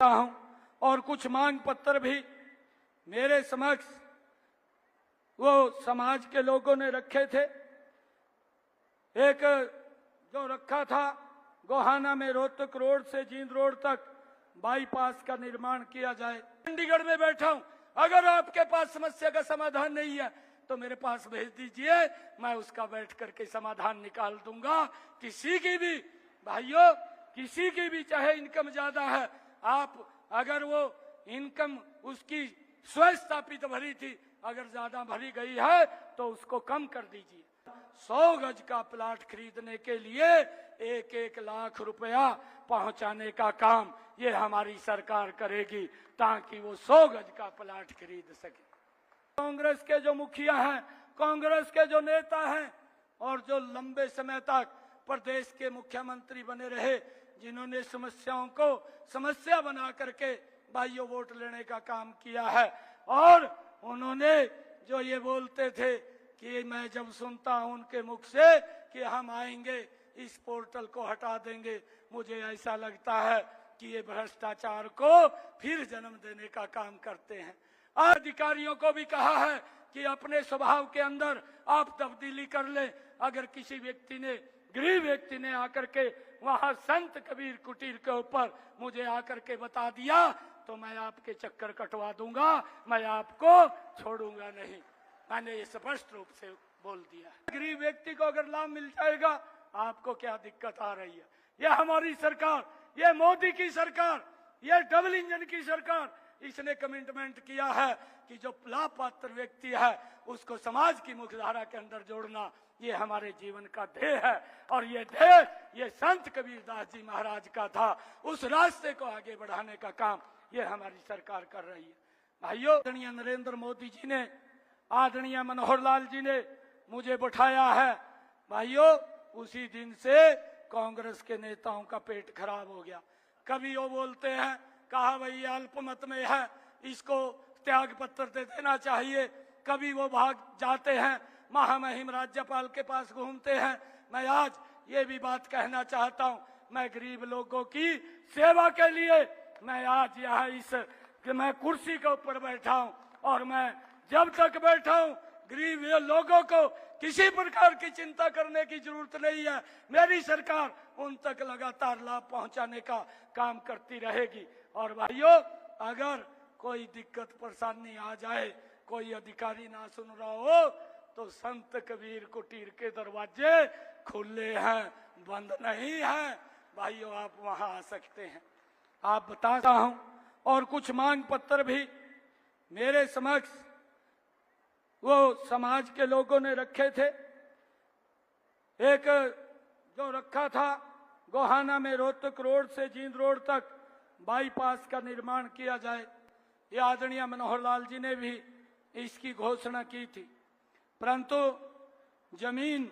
हूं और कुछ मांग पत्र भी मेरे समक्ष वो समाज के लोगों ने रखे थे। एक जो रखा था, गोहाना में रोहतक रोड से जींद रोड तक बाईपास का निर्माण किया जाए। चंडीगढ़ में बैठा हूं, अगर आपके पास समस्या का समाधान नहीं है तो मेरे पास भेज दीजिए, मैं उसका बैठ करके समाधान निकाल दूंगा। किसी की भी भाइयों, किसी की भी चाहे इनकम ज्यादा है, आप अगर वो इनकम उसकी स्वस्थापित भरी थी, अगर ज्यादा भरी गई है तो उसको कम कर दीजिए। 100 गज का प्लाट खरीदने के लिए 1-1 लाख रुपया पहुंचाने का काम ये हमारी सरकार करेगी, ताकि वो 100 गज का प्लाट खरीद सके। कांग्रेस के जो मुखिया हैं, कांग्रेस के जो नेता हैं और जो लंबे समय तक प्रदेश के मुख्यमंत्री बने रहे, जिन्होंने समस्याओं को समस्या बना करके भाइयों वोट लेने का काम किया है, और उन्होंने जो ये बोलते थे कि मैं जब सुनता हूं उनके मुख से कि हम आएंगे इस पोर्टल को हटा देंगे, मुझे ऐसा लगता है कि ये भ्रष्टाचार को फिर जन्म देने का काम करते हैं। अधिकारियों को भी कहा है कि अपने स्वभाव के अंदर आप तब्दीली कर ले। अगर किसी व्यक्ति ने, गरीब व्यक्ति ने आकर के वहां संत कबीर कुटीर के ऊपर मुझे आकर के बता दिया तो मैं आपके चक्कर कटवा दूंगा, मैं आपको छोड़ूंगा नहीं। मैंने ये स्पष्ट रूप से बोल दिया है। गरीब व्यक्ति को अगर लाभ मिल जाएगा, आपको क्या दिक्कत आ रही है? ये हमारी सरकार, ये मोदी की सरकार, ये डबल इंजन की सरकार, इसने कमिटमेंट किया है कि जो लाभपात्र व्यक्ति है उसको समाज की मुख्यधारा के अंदर जोड़ना, ये हमारे जीवन का ध्येय है। और ये ध्येय ये संत कबीरदास जी महाराज का था। उस रास्ते को आगे बढ़ाने का काम ये हमारी सरकार कर रही है। भाइयों, आदरणीय नरेंद्र मोदी जी ने, आदरणीय मनोहर लाल जी ने मुझे बैठाया है। भाइयों, उसी दिन से कांग्रेस के नेताओं का पेट खराब हो गया। कभी वो बोलते हैं, कहा भाई अल्पमत में है, इसको त्याग पत्र दे देना चाहिए। कभी वो भाग जाते हैं, महामहिम राज्यपाल के पास घूमते हैं। मैं आज ये भी बात कहना चाहता हूं, मैं गरीब लोगों की सेवा के लिए मैं आज यहाँ मैं कुर्सी के ऊपर बैठा हूं, और मैं जब तक बैठा हूं गरीब लोगों को किसी प्रकार की चिंता करने की जरूरत नहीं है। मेरी सरकार उन तक लगातार लाभ पहुंचाने का काम करती रहेगी। और भाइयों, अगर कोई दिक्कत परेशानी आ जाए, कोई अधिकारी ना सुन रहा हो, तो संत कबीर कुटीर के दरवाजे खुले हैं, बंद नहीं है। भाइयों, आप वहां आ सकते हैं। आप बताता हूं, और कुछ मांग पत्र भी मेरे समक्ष वो समाज के लोगों ने रखे थे। एक जो रखा था, गोहाना में रोहतक रोड से जींद रोड तक बाईपास का निर्माण किया जाए। ये आदरणीय मनोहर लाल जी ने भी इसकी घोषणा की थी, परंतु जमीन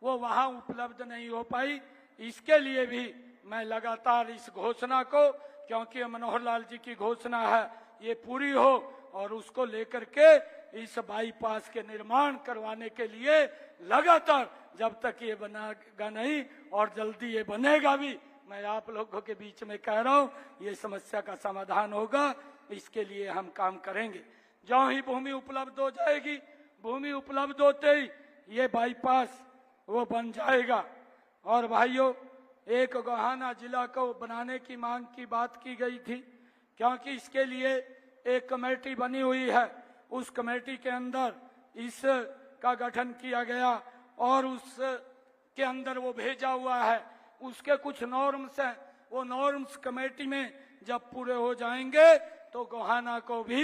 वो वहां उपलब्ध नहीं हो पाई। इसके लिए भी मैं लगातार इस घोषणा को, क्योंकि मनोहर लाल जी की घोषणा है, ये पूरी हो और उसको लेकर के इस बाईपास के निर्माण करवाने के लिए लगातार, जब तक ये बनेगा नहीं और जल्दी ये बनेगा भी, मैं आप लोगों के बीच में कह रहा हूं, ये समस्या का समाधान होगा। इसके लिए हम काम करेंगे। जो ही भूमि उपलब्ध हो जाएगी, भूमि उपलब्ध होते ही ये बाईपास वो बन जाएगा। और भाइयों, एक गोहाना जिला को बनाने की मांग की बात की गई थी, क्योंकि इसके लिए एक कमेटी बनी हुई है। उस कमेटी के अंदर इसका गठन किया गया और उसके अंदर वो भेजा हुआ है। उसके कुछ नॉर्म्स हैं, वो नॉर्म्स कमेटी में जब पूरे हो जाएंगे तो गोहाना को भी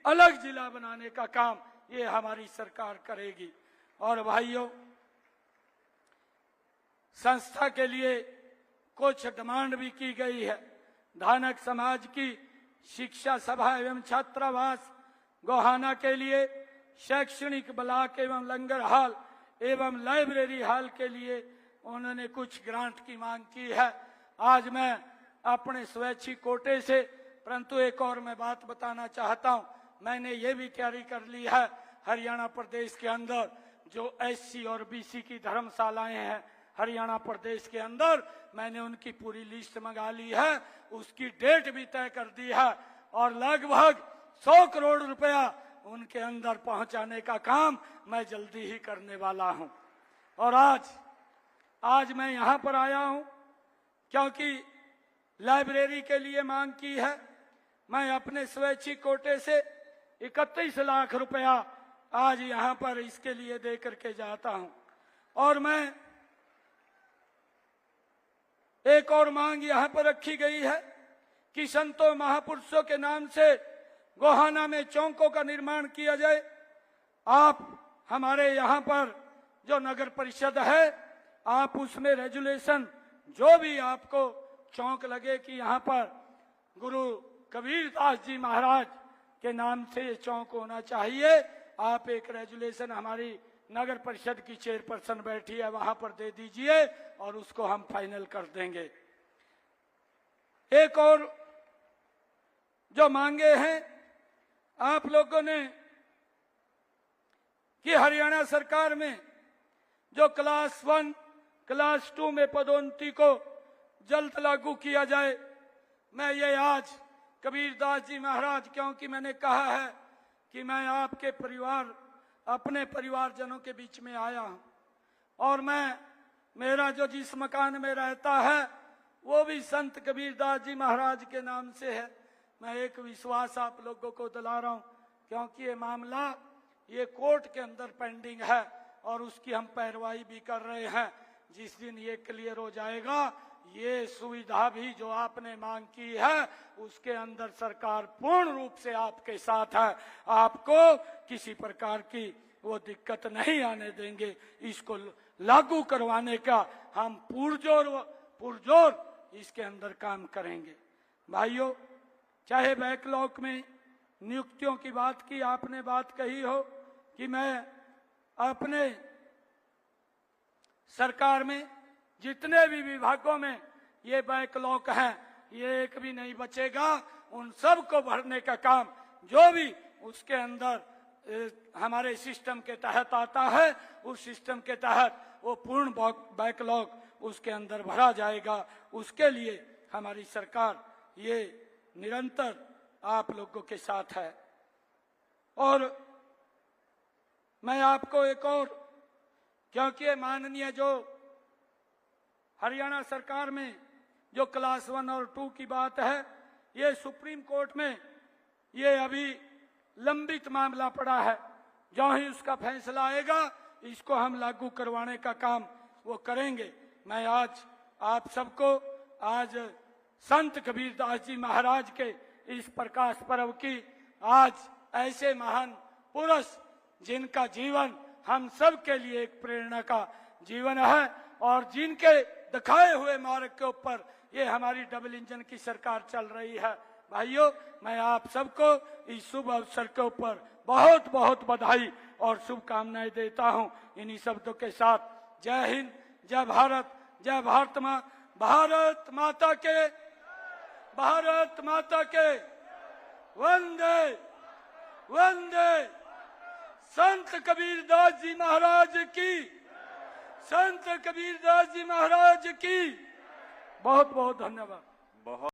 अलग जिला बनाने का काम ये हमारी सरकार करेगी। और भाइयों, संस्था के लिए कुछ डिमांड भी की गई है। धानक समाज की शिक्षा सभा एवं छात्रावास गोहाना के लिए, शैक्षणिक ब्लॉक एवं लंगर हॉल एवं लाइब्रेरी हॉल के लिए उन्होंने कुछ ग्रांट की मांग की है। आज मैं अपने स्वैच्छिक कोटे से, परंतु एक और मैं बात बताना चाहता हूं, मैंने ये भी तैयारी कर ली है। हरियाणा प्रदेश के अंदर जो SC और BC की धर्मशालाएं हैं, हरियाणा प्रदेश के अंदर मैंने उनकी पूरी लिस्ट मंगा ली है, उसकी डेट भी तय कर दी है और लगभग 100 करोड़ रुपया उनके अंदर पहुंचाने का काम मैं जल्दी ही करने वाला हूं। और आज मैं यहां पर आया हूं क्योंकि लाइब्रेरी के लिए मांग की है। मैं अपने स्वैच्छिक कोटे से 31 लाख रुपया आज यहां पर इसके लिए दे करके जाता हूं। और मैं एक और मांग यहां पर रखी गई है कि संतों महापुरुषों के नाम से गोहाना में चौकों का निर्माण किया जाए। आप हमारे यहाँ पर जो नगर परिषद है, आप उसमें रेजुलेशन जो भी आपको चौक लगे कि यहाँ पर गुरु कबीरदास जी महाराज के नाम से ये चौक होना चाहिए, आप एक रेजुलेशन हमारी नगर परिषद की चेयरपर्सन बैठी है वहां पर दे दीजिए और उसको हम फाइनल कर देंगे। एक और जो मांगे हैं आप लोगों ने कि हरियाणा सरकार में जो क्लास 1, क्लास 2 में पदोन्नति को जल्द लागू किया जाए। मैं ये आज कबीरदास जी महाराज, क्योंकि मैंने कहा है कि मैं आपके परिवार, अपने परिवारजनों के बीच में आया हूं और मेरा जो जिस मकान में रहता है वो भी संत कबीरदास जी महाराज के नाम से है। मैं एक विश्वास आप लोगों को दिला रहा हूं क्योंकि ये मामला ये कोर्ट के अंदर पेंडिंग है और उसकी हम पैरवाई भी कर रहे हैं। जिस दिन ये क्लियर हो जाएगा, ये सुविधा भी जो आपने मांग की है उसके अंदर सरकार पूर्ण रूप से आपके साथ है। आपको किसी प्रकार की वो दिक्कत नहीं आने देंगे। इसको लागू करवाने का हम पुरजोर इसके अंदर काम करेंगे। भाइयों, चाहे बैकलॉग में नियुक्तियों की बात की, आपने बात कही हो कि मैं अपने सरकार में जितने भी विभागों में ये बैकलॉग हैं, ये एक भी नहीं बचेगा। उन सब को भरने का काम जो भी उसके अंदर हमारे सिस्टम के तहत आता है, उस सिस्टम के तहत वो पूर्ण बैकलॉग उसके अंदर भरा जाएगा। उसके लिए हमारी सरकार ये निरंतर आप लोगों के साथ है। और मैं आपको एक और, क्योंकि माननीय जो हरियाणा सरकार में जो क्लास 1 और 2 की बात है, ये सुप्रीम कोर्ट में ये अभी लंबित मामला पड़ा है। जो ही उसका फैसला आएगा इसको हम लागू करवाने का काम वो करेंगे। मैं आज आप सबको आज संत कबीरदास जी महाराज के इस प्रकाश पर्व की, आज ऐसे महान पुरुष जिनका जीवन हम सब के लिए एक प्रेरणा का जीवन है और जिनके दिखाए हुए मार्ग के ऊपर ये हमारी डबल इंजन की सरकार चल रही है। भाइयों, मैं आप सबको इस शुभ अवसर के ऊपर बहुत बहुत बधाई और शुभकामनाएं देता हूं। इन्हीं शब्दों के साथ जय हिंद, जय भारत, जय भारत माता के वंदे वंदे। संत कबीरदास जी महाराज की, संत कबीरदास जी महाराज की बहुत बहुत धन्यवाद।